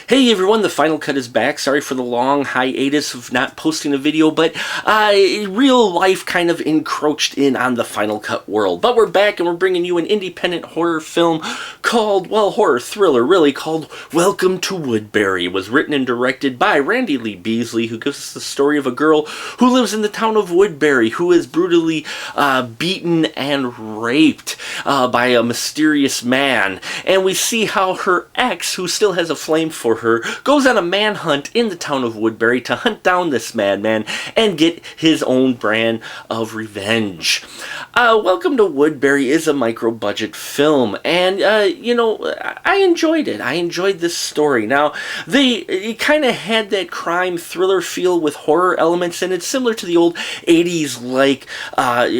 Hey everyone, the Final Cut is back. Sorry for the long hiatus of not posting a video, but real life kind of encroached in on the Final Cut world. But we're back and we're bringing you an independent horror film called, well, horror thriller really, called Welcome to Woodbary. It was written and directed by Randy Lee Beasley, who gives us the story of a girl who lives in the town of Woodbary, who is brutally beaten and raped by a mysterious man. And we see how her ex, who still has a flame for her, goes on a manhunt in the town of Woodbary to hunt down this madman and get his own brand of revenge. Welcome to Woodbary is a micro-budget film, and I enjoyed it. I enjoyed this story. Now, it kind of had that crime thriller feel with horror elements, and it's similar to the old 80s like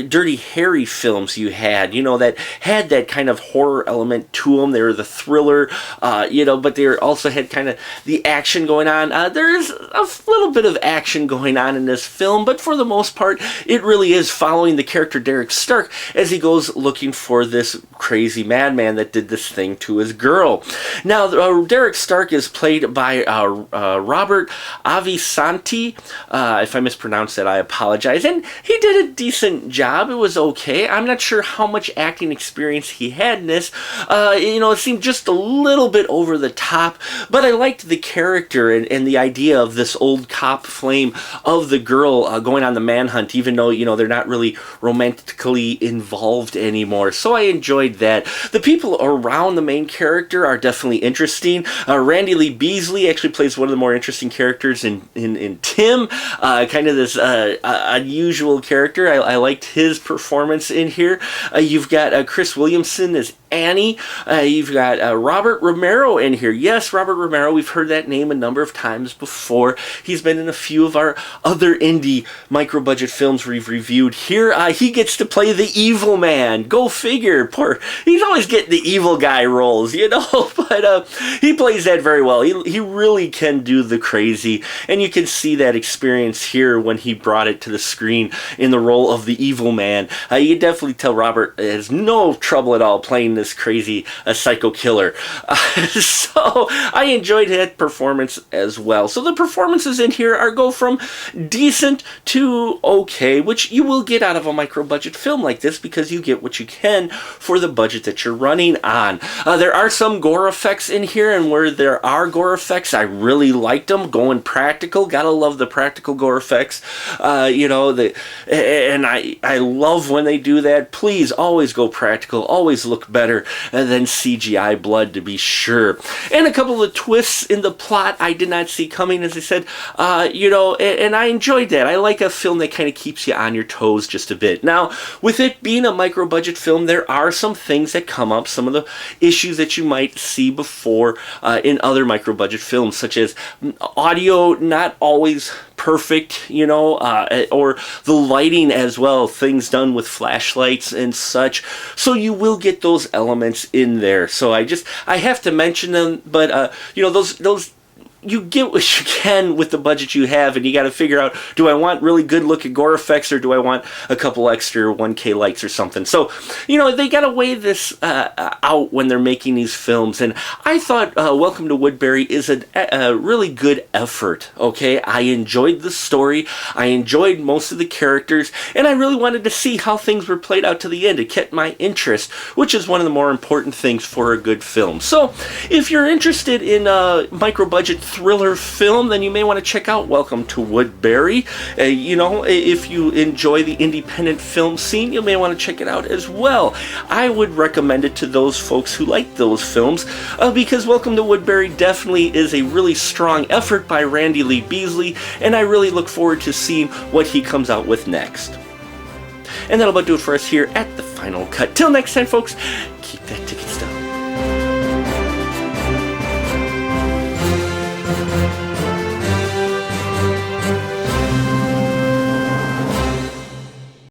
Dirty Harry films you had, that had that kind of horror element to them. They were the thriller, but they also had kind of the action going on. There is a little bit of action going on in this film, but for the most part, it really is following the character Derek Stark as he goes looking for this crazy madman that did this thing to his girl. Now, Derek Stark is played by Robert Avisanti. If I mispronounce that, I apologize. And he did a decent job. It was okay. I'm not sure how much acting experience he had in this. It seemed just a little bit over the top, but I liked the character and the idea of this old cop flame of the girl going on the manhunt, even though, they're not really romantically involved anymore. So I enjoyed that. The people around the main character are definitely interesting. Randy Lee Beasley actually plays one of the more interesting characters in Tim, kind of this unusual character. I liked his performance in here. You've got Chris Williamson as Annie. You've got Robert Romero in here. Yes, Robert Romero. We've heard that name a number of times before. He's been in a few of our other indie micro-budget films we've reviewed here. He gets to play the evil man. Go figure. He's always getting the evil guy roles, but he plays that very well. He really can do the crazy, and you can see that experience here when he brought it to the screen in the role of the evil man. You can definitely tell Robert has no trouble at all playing this crazy psycho killer. So I enjoyed that performance as well. So the performances in here go from decent to okay, which you will get out of a micro-budget film like this because you get what you can for the budget that you're running on. There are some gore effects in here, and where there are gore effects, I really liked them. Going practical, gotta love the practical gore effects. And I love when they do that. Please always go practical, always look better than CGI blood, to be sure. And a couple of twists in the plot I did not see coming, as I said, and I enjoyed that. I like a film that kind of keeps you on your toes just a bit. Now, with it being a micro-budget film, there are some things that come up, some of the issues that you might see before in other micro-budget films, such as audio not always perfect, or the lighting as well, things done with flashlights and such. So you will get those elements in there. So I have to mention them, but those you get what you can with the budget you have, and you got to figure out, do I want really good looking gore effects, or do I want a couple extra 1K lights or something? So, they got to weigh this out when they're making these films, and I thought Welcome to Woodbary is a really good effort, okay? I enjoyed the story, I enjoyed most of the characters, and I really wanted to see how things were played out to the end. It kept my interest, which is one of the more important things for a good film. So, if you're interested in micro-budget thriller film, then you may want to check out Welcome to Woodbary. If you enjoy the independent film scene, you may want to check it out as well. I would recommend it to those folks who like those films because Welcome to Woodbary definitely is a really strong effort by Randy Lee Beasley, and I really look forward to seeing what he comes out with next. And that'll about do it for us here at The Final Cut. Till next time, folks, keep that ticket stub.